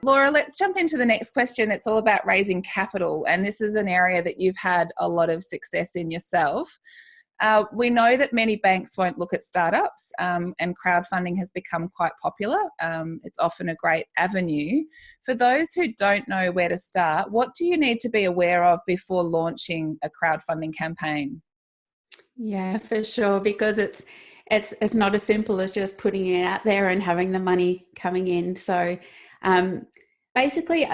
Laura, let's jump into the next question. It's all about raising capital, and this is an area that you've had a lot of success in yourself. We know that many banks won't look at startups, and crowdfunding has become quite popular. It's often a great avenue. For those who don't know where to start, what do you need to be aware of before launching a crowdfunding campaign? Yeah, for sure, because it's not as simple as just putting it out there and having the money coming in. So basically,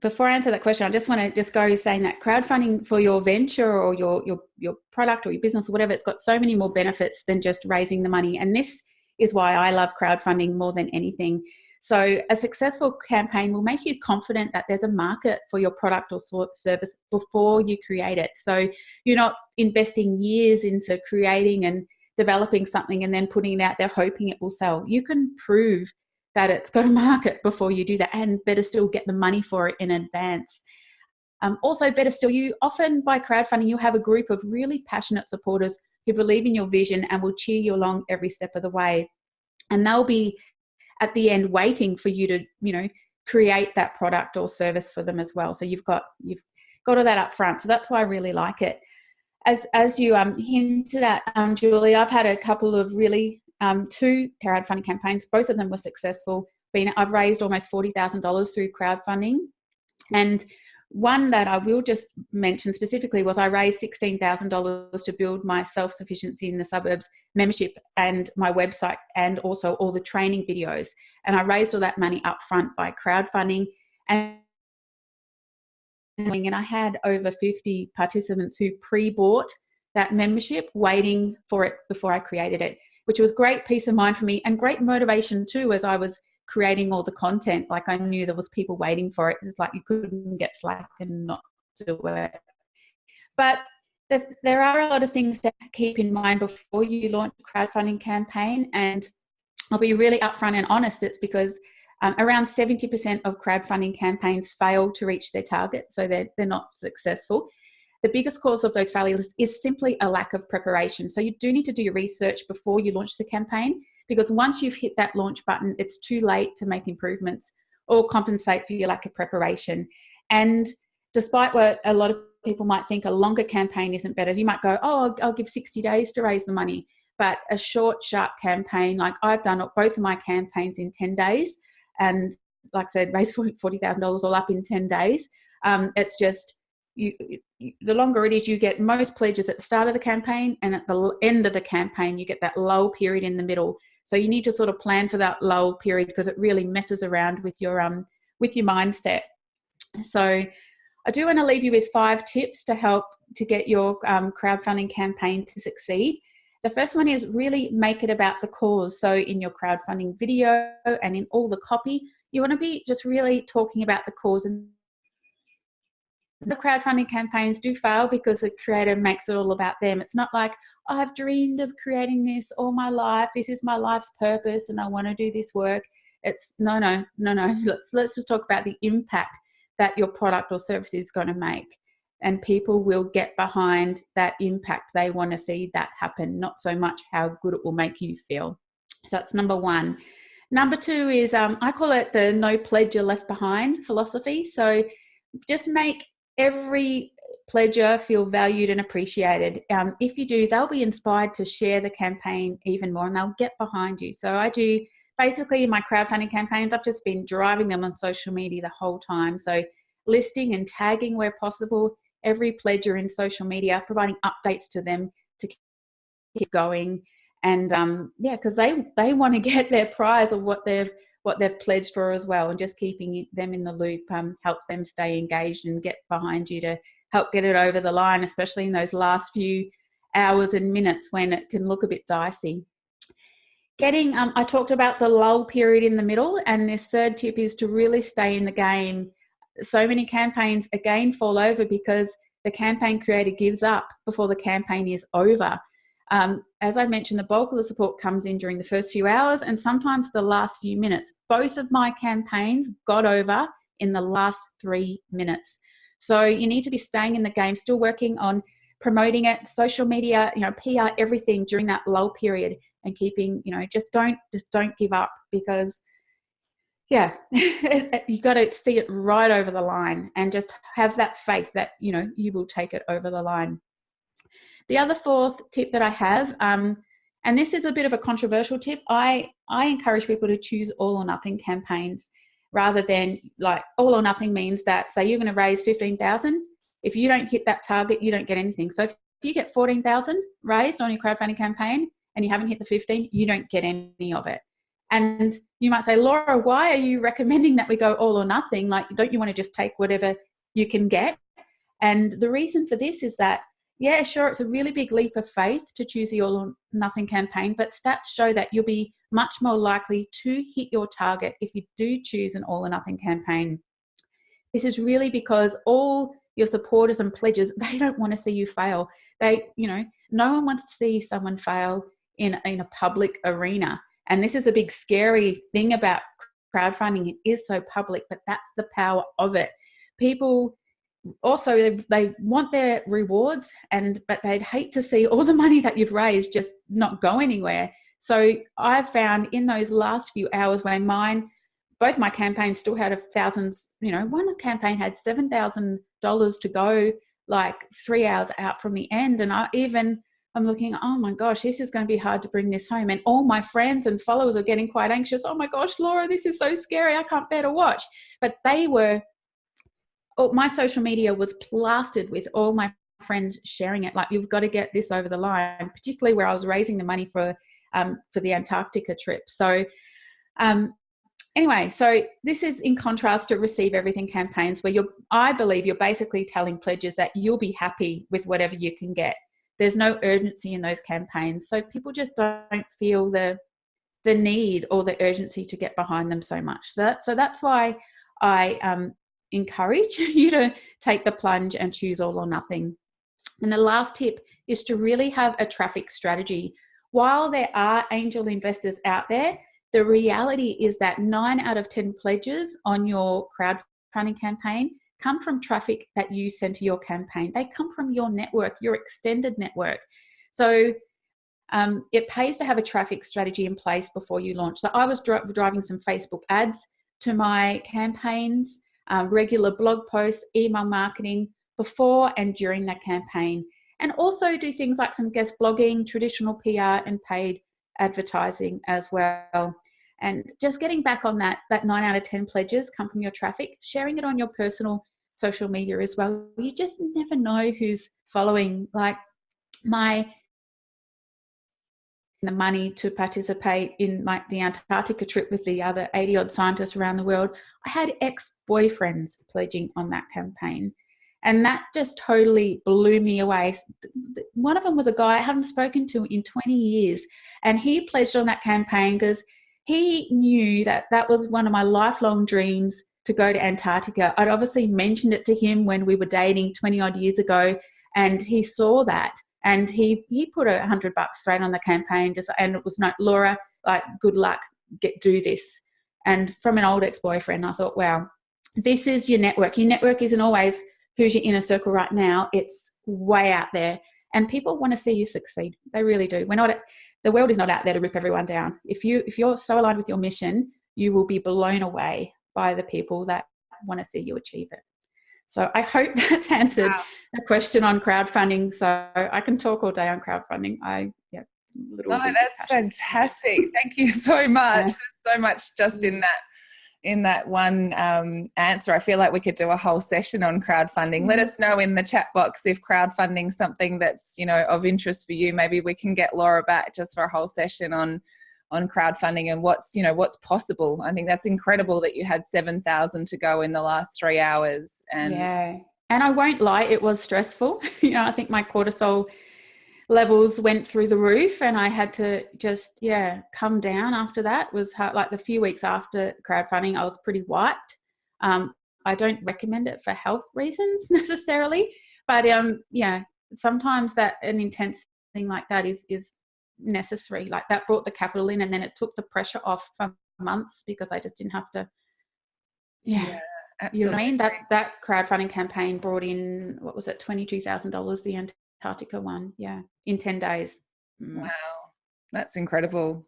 before I answer that question, I just want to just go saying that crowdfunding for your venture or your product or your business or whatever, it's got so many more benefits than just raising the money. And this is why I love crowdfunding more than anything. So a successful campaign will make you confident that there's a market for your product or service before you create it. So you're not investing years into creating and developing something and then putting it out there hoping it will sell. You can prove that it's got a market before you do that, and better still, get the money for it in advance. Also, better still, you often by crowdfunding, you'll have a group of really passionate supporters who believe in your vision and will cheer you along every step of the way. And they'll be at the end waiting for you to, create that product or service for them as well. So you've got all that up front. So that's why I really like it. As you hinted at, Julie, I've had a couple of really two crowdfunding campaigns. Both of them were successful. I've raised almost $40,000 through crowdfunding. And one that I will just mention specifically was I raised $16,000 to build my self-sufficiency in the suburbs membership and my website, and also all the training videos. And I raised all that money up front by crowdfunding. And I had over 50 participants who pre-bought that membership, waiting for it before I created it, which was great peace of mind for me and great motivation too, as I was creating all the content. Like, I knew there was people waiting for it. It's like you couldn't get slack and not do it. But there are a lot of things to keep in mind before you launch a crowdfunding campaign. And I'll be really upfront and honest. It's because around 70% of crowdfunding campaigns fail to reach their target. So they're not successful. The biggest cause of those failures is simply a lack of preparation. So you do need to do your research before you launch the campaign, because once you've hit that launch button, it's too late to make improvements or compensate for your lack of preparation. And despite what a lot of people might think, a longer campaign isn't better. You might go, oh, I'll give 60 days to raise the money. But a short, sharp campaign, like I've done both of my campaigns in 10 days. And like I said, raised $40,000 all up in 10 days. It's just, the longer it is, you get most pledges at the start of the campaign, and at the end of the campaign you get that lull period in the middle. So you need to sort of plan for that lull period, because it really messes around with your mindset. So I do want to leave you with 5 tips to help to get your crowdfunding campaign to succeed. The first one is really make it about the cause. So in your crowdfunding video and in all the copy, you want to be just really talking about the cause. And the crowdfunding campaigns do fail because the creator makes it all about them. It's not like, oh, I've dreamed of creating this all my life. This is my life's purpose and I want to do this work. It's no. Let's just talk about the impact that your product or service is going to make. And people will get behind that impact. They want to see that happen, not so much how good it will make you feel. So that's number 1. Number 2 is, I call it the no pledger left behind philosophy. So just make every pledger feel valued and appreciated. If you do, they'll be inspired to share the campaign even more, and they'll get behind you. So I do, basically in my crowdfunding campaigns, I've just been driving them on social media the whole time. So listing and tagging where possible every pledger in social media, providing updates to them to keep going. And because they want to get their prize of what they've pledged for as well, and just keeping them in the loop helps them stay engaged and get behind you to help get it over the line, especially in those last few hours and minutes when it can look a bit dicey. I talked about the lull period in the middle, and this third tip is to really stay in the game. So many campaigns again fall over because the campaign creator gives up before the campaign is over. As I mentioned, the bulk of the support comes in during the first few hours and sometimes the last few minutes. Both of my campaigns got over in the last 3 minutes. So you need to be staying in the game, still working on promoting it, social media, PR, everything during that lull period, and keeping, just don't give up, because yeah, you got to see it right over the line and just have that faith that, you know, you will take it over the line. The other fourth tip that I have, and this is a bit of a controversial tip, I encourage people to choose all or nothing campaigns rather than, like, all or nothing means that, say you're going to raise 15,000. If you don't hit that target, you don't get anything. So if you get 14,000 raised on your crowdfunding campaign and you haven't hit the 15, you don't get any of it. And you might say, Laura, why are you recommending that we go all or nothing? Like, don't you want to just take whatever you can get? And the reason for this is that, yeah, sure, it's a really big leap of faith to choose the all or nothing campaign, but stats show that you'll be much more likely to hit your target if you do choose an all or nothing campaign. This is really because all your supporters and pledges, they don't want to see you fail. They, you know, no one wants to see someone fail in a public arena. And this is a big scary thing about crowdfunding. It is so public, but that's the power of it. People also, they want their rewards, but they'd hate to see all the money that you've raised just not go anywhere. So I've found in those last few hours when both my campaigns still had thousands, you know, one campaign had $7,000 to go, like 3 hours out from the end. And I'm looking, oh my gosh, this is going to be hard to bring this home. And all my friends and followers are getting quite anxious. Oh my gosh, Laura, this is so scary. I can't bear to watch. But my social media was plastered with all my friends sharing it. Like, you've got to get this over the line, particularly where I was raising the money for the Antarctica trip. So anyway, so this is in contrast to Receive Everything campaigns, where I believe you're basically telling pledges that you'll be happy with whatever you can get. There's no urgency in those campaigns. So people just don't feel the need or the urgency to get behind them so much. So that's why I encourage you to take the plunge and choose all or nothing. And the last tip is to really have a traffic strategy. While there are angel investors out there, the reality is that 9 out of 10 pledges on your crowdfunding campaign come from traffic that you send to your campaign. They come from your network, your extended network. So it pays to have a traffic strategy in place before you launch. So I was driving some Facebook ads to my campaigns, regular blog posts, email marketing before and during that campaign, and also do things like some guest blogging, traditional PR, and paid advertising as well. And just getting back on that 9 out of 10 pledges come from your traffic, sharing it on your personal social media as well. You just never know who's following. Like, the money to participate in the Antarctica trip with the other 80 odd scientists around the world, I had ex-boyfriends pledging on that campaign. And that just totally blew me away. One of them was a guy I haven't spoken to in 20 years. And he pledged on that campaign because he knew that was one of my lifelong dreams, to go to Antarctica. I'd obviously mentioned it to him when we were dating 20 odd years ago. And he saw that. And he put $100 straight on the campaign, and it was, no, Laura, like, good luck, do this. And from an old ex-boyfriend, I thought, wow, this is your network. Your network isn't always who's your inner circle right now. It's way out there, and people want to see you succeed. They really do. The world is not out there to rip everyone down. If you're so aligned with your mission, you will be blown away by the people that want to see you achieve it. So I hope that's answered the question on crowdfunding. So I can talk all day on crowdfunding. That's fantastic. Thank you so much. There's so much just in that one answer. I feel like we could do a whole session on crowdfunding. Let us know in the chat box if crowdfunding is something that's, you know, of interest for you. Maybe we can get Laura back just for a whole session on crowdfunding and what's possible. I think that's incredible that you had 7,000 to go in the last 3 hours. And I won't lie, it was stressful. I think my cortisol levels went through the roof, and I had to just come down after that. It was hard. Like, the few weeks after crowdfunding, I was pretty wiped. I don't recommend it for health reasons necessarily, but sometimes that an intense thing like that is necessary. Like, that brought the capital in, and then it took the pressure off for months because I just didn't have to. Absolutely. You know what I mean? That crowdfunding campaign brought in, what was it, $22,000, the Antarctica one, in 10 days. Wow, that's incredible.